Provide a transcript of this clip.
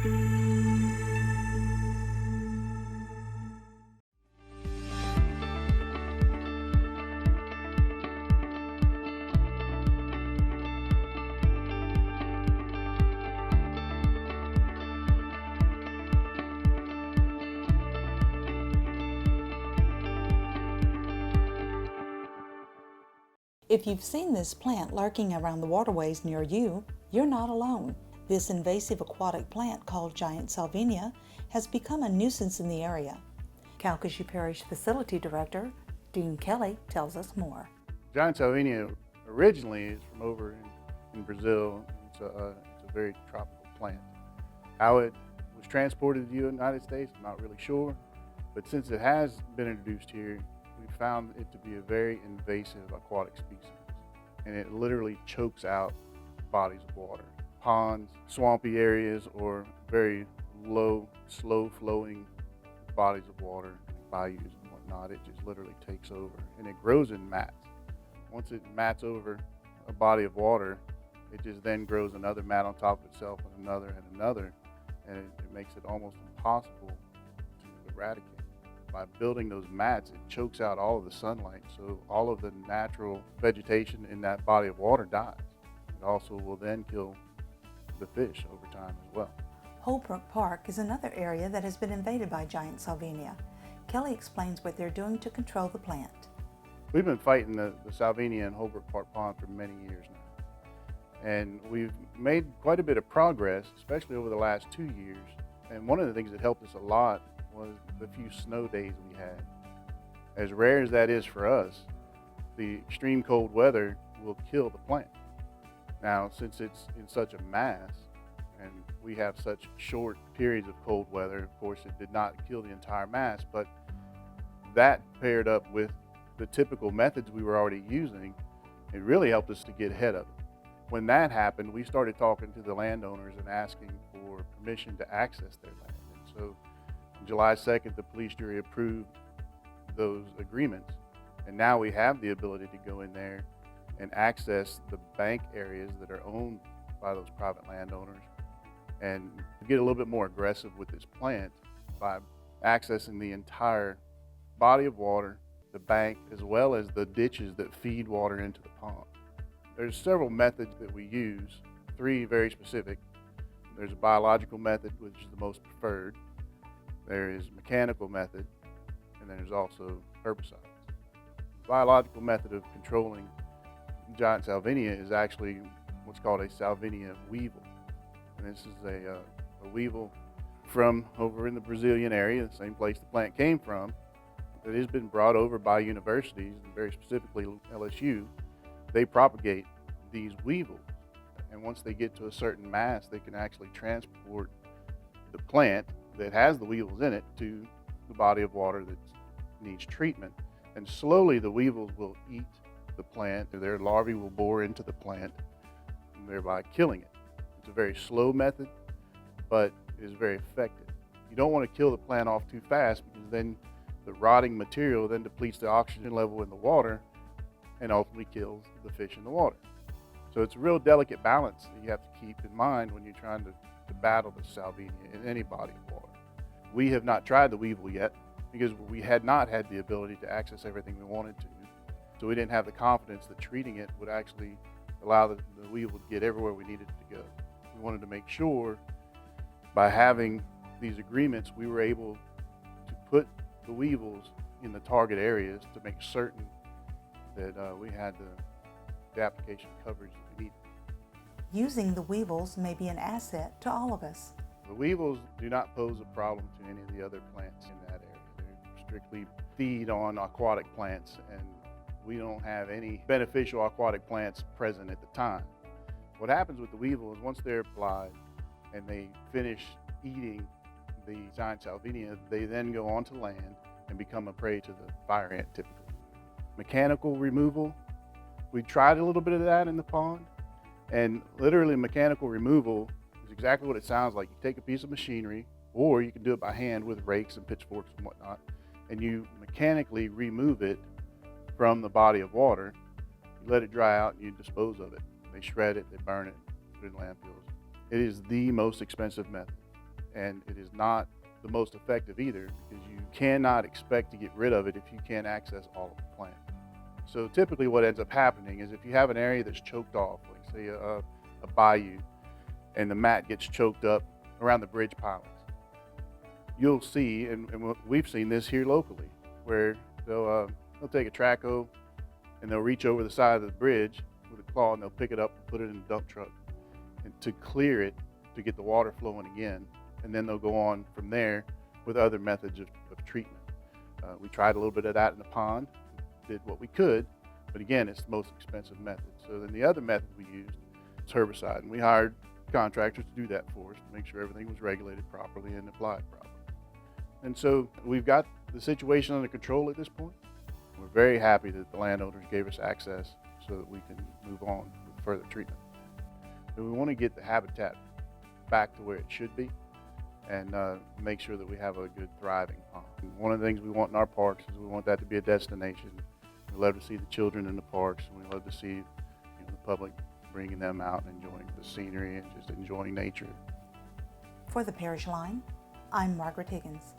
If you've seen this plant lurking around the waterways near you, you're not alone. This invasive aquatic plant called giant Salvinia has become a nuisance in the area. Calcasieu Parish Facility Director Dean Kelly tells us more. Giant Salvinia originally is from over in Brazil. It's a very tropical plant. How it was transported to the United States, I'm not really sure, but since it has been introduced here, we found it to be a very invasive aquatic species, and it literally chokes out bodies of water, ponds, swampy areas, or very low, slow-flowing bodies of water, bayous and whatnot. It just literally takes over, and it grows in mats. Once it mats over a body of water, it just then grows another mat on top of itself, and another, and it makes it almost impossible to eradicate. By building those mats, it chokes out all of the sunlight, so all of the natural vegetation in that body of water dies. It also will then kill the fish over time as well. Holbrook Park is another area that has been invaded by giant Salvinia. Kelly explains what they're doing to control the plant. We've been fighting the Salvinia in Holbrook Park Pond for many years now, and we've made quite a bit of progress, especially over the last 2 years. And one of the things that helped us a lot was the few snow days we had. As rare as that is for us, the extreme cold weather will kill the plant. Now, since it's in such a mass and we have such short periods of cold weather, of course it did not kill the entire mass, but that paired up with the typical methods we were already using, it really helped us to get ahead of it. When that happened, we started talking to the landowners and asking for permission to access their land. And so July 2nd, the police jury approved those agreements, and now we have the ability to go in there and access the bank areas that are owned by those private landowners and get a little bit more aggressive with this plant by accessing the entire body of water, the bank, as well as the ditches that feed water into the pond. There's several methods that we use, 3 very specific. There's a biological method, which is the most preferred. There is a mechanical method, and then there's also herbicides. The biological method of controlling giant Salvinia is actually what's called a Salvinia Weevil. And this is a weevil from over in the Brazilian area, the same place the plant came from. It has been brought over by universities, and very specifically LSU. They propagate these weevils, and once they get to a certain mass, they can actually transport the plant that has the weevils in it to the body of water that needs treatment. And slowly the weevils will eat the plant, or their larvae will bore into the plant, thereby killing it. It's a very slow method, but it is very effective. You don't want to kill the plant off too fast, because then the rotting material then depletes the oxygen level in the water and ultimately kills the fish in the water. So it's a real delicate balance that you have to keep in mind when you're trying to battle the Salvinia in any body of water. We have not tried the weevil yet because we had not had the ability to access everything we wanted to. So we didn't have the confidence that treating it would actually allow the weevil to get everywhere we needed it to go. We wanted to make sure by having these agreements, we were able to put the weevils in the target areas to make certain that we had the application coverage that we needed. Using the weevils may be an asset to all of us. The weevils do not pose a problem to any of the other plants in that area. They strictly feed on aquatic plants, and we don't have any beneficial aquatic plants present at the time. What happens with the weevil is once they're applied and they finish eating the giant Salvinia, they then go onto land and become a prey to the fire ant typically. Mechanical removal, we tried a little bit of that in the pond, and literally mechanical removal is exactly what it sounds like. You take a piece of machinery, or you can do it by hand with rakes and pitchforks and whatnot, and you mechanically remove it from the body of water. You let it dry out and you dispose of it. They shred it, they burn it, put it in landfills. It is the most expensive method. and it is not the most effective either, because you cannot expect to get rid of it if you can't access all of the plant. So typically what ends up happening is if you have an area that's choked off, like say a bayou, and the mat gets choked up around the bridge pilings, you'll see, and we've seen this here locally, where they'll take a track hoe and they'll reach over the side of the bridge with a claw and they'll pick it up and put it in a dump truck and to clear it to get the water flowing again, and then they'll go on from there with other methods of treatment. We tried a little bit of that in the pond, did what we could, but again, it's the most expensive method. So then the other method we used is herbicide, and we hired contractors to do that for us to make sure everything was regulated properly and applied properly. And so we've got the situation under control at this point. We're very happy that the landowners gave us access so that we can move on with further treatment. But we want to get the habitat back to where it should be and make sure that we have a good thriving pond. One of the things we want in our parks is we want that to be a destination. We love to see the children in the parks, and we love to see the public bringing them out and enjoying the scenery and just enjoying nature. For the Parish Line, I'm Margaret Higgins.